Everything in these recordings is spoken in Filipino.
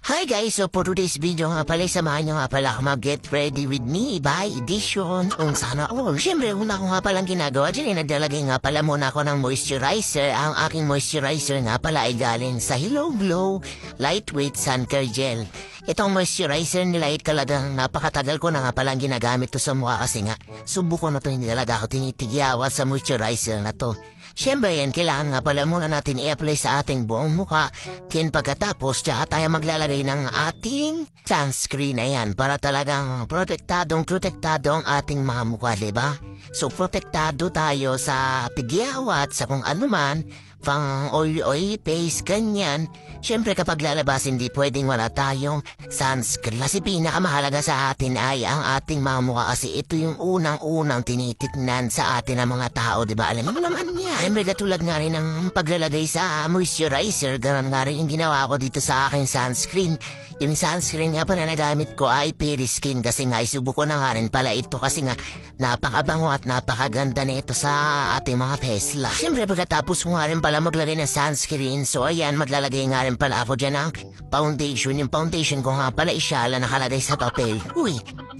Hi guys, so for today's video nga pala, samahan nyo nga pala ako mag-get ready with me by edition. Sana all. Siyempre, una ko nga palang ginagawa dyan, naglalagay nga pala muna ako ng moisturizer. Ang aking moisturizer nga pala ay galing sa Hello Glow Lightweight Sun Care Gel. Itong moisturizer nila ay talagang napakatagal ko na nga palang ginagamit to sa mukha kasi nga subukan na to, hindi talaga ako tinitigyawa sa moisturizer na to. Siyempre yan, kailangan nga pala muna natin i-apply sa ating buong mukha. Pagkatapos, tsaka tayo maglalagay ng ating sunscreen na yan para talagang protektado ang ating mga mukha, diba? So, protektado tayo sa pigyawat, sa kung ano man, pang oil face, ganyan. Siyempre kapag lalabas, hindi pwedeng wala tayong sunscreen. Kasi pinakamahalaga sa atin ay ang ating mga mukha kasi ito yung unang-unang tinitignan sa atin ng mga tao, diba? Alam mo naman niya. Siyempre katulad nga rin ng paglalagay sa moisturizer, ganun nga rin yung ginawa ko dito sa aking sunscreen. Yung sunscreen nga pa na nagamit ko ay Periskin kasi nga isubuko na nga rin pala ito kasi nga napakabango at napakaganda na ito sa ating mga Tesla. Siyempre pagkatapos ko nga rin pala maglagay ng sunscreen, so ayan, maglalagay nga rin pala ako dyan ng foundation. Yung foundation ko nga pala isyala nakalagay sa papel. Uy,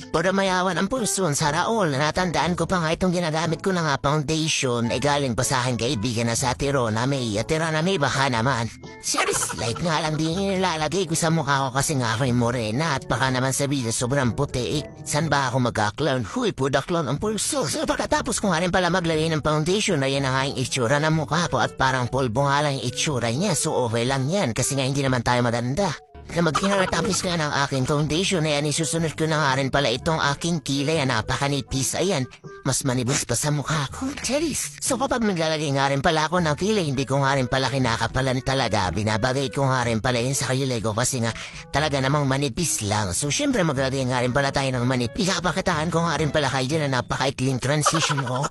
para mayawan ang pulso, sana all. Natandaan ko pa nga itong ginagamit ko na nga foundation ay galing pa sa akin kaibigan na sa Tirona May. At Tirona May baka naman. Serious light nga lang din nilalagay ko sa mukha ko kasi nga ako'y morena at baka naman sabihin sobrang puti. San ba ako magka-clown? Huy, puda-clown ang pulso. So pagkatapos ko nga rin pala maglagay ng foundation na yan na nga yung itsura ng mukha ko at parang pulbo nga lang yung itsura niya. So okay lang yan kasi nga hindi naman tayo maganda. Na magkinatapos nga ng aking foundation na yan, isusunod ko na nga rin pala itong aking kilay na napakanipis. Ayan, mas manibos pa sa mukha ko. Cheris. So kapag naglalagay nga rin pala ako ng kilay, hindi ko nga rin pala kinakapalan talaga. Binabagay ko nga rin pala yun sa kilay ko kasi nga talaga namang manipis lang. So syempre maglalagay nga rin pala tayo ng manipis. Ikapakitaan ko nga rin pala kayo dyan na napakaikling transition ko.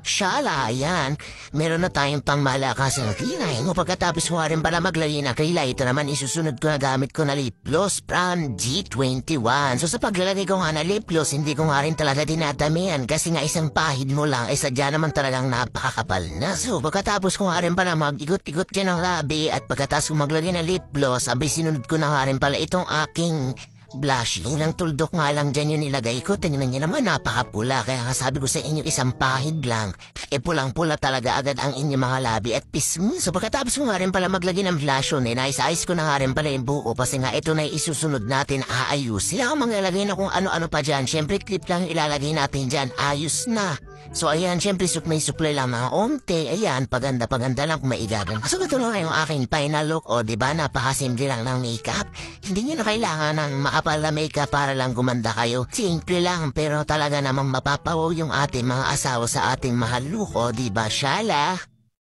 Shala, ayan. Meron na tayong pangmalakas ng kilay. O pagkatapos ko nga rin pala maglagay ng kilay, ito naman isusunod ko na gamit ko na lip gloss from G21. So sa paglalagay ko nga na lip gloss, hindi ko nga rin talaga dinadamihan kasi nga isang pahid mo lang ay sadya naman talagang napakakapal na. So pagkatapos ko nga rin pala mag-igot-igot dyan ng labi at pagkatapos ko maglagay ng lip gloss, abay sinunod ko na nga rin pala itong aking blush. Ilang tuldok nga lang dyan yung nilagay ko. Tingnan niyo naman, napakapula. Kaya nga sabi ko sa inyo, isang pahid lang. Pulang-pula talaga agad ang inyong mga labi at pism. So pagkatapos ko nga rin pala maglagay ng blush on, nais-ayos ko na nga rin pala yung buko kasi nga ito na isusunod natin aayus. Sila akong maglalagay na kung ano-ano pa dyan. Siyempre clip lang ilalagay natin dyan. Ayos na. So ayan, siyempre may supply lang mga onte. Ayan, paganda lang kung maigagan. So ito na yung aking final look. O diba, napakasimple lang ng makeup. Hindi nyo na kailangan ng makapal na makeup para lang gumanda kayo. Simple lang pero talaga namang mapapawaw yung ating mga asawa sa ating mahal look. O diba, Shala?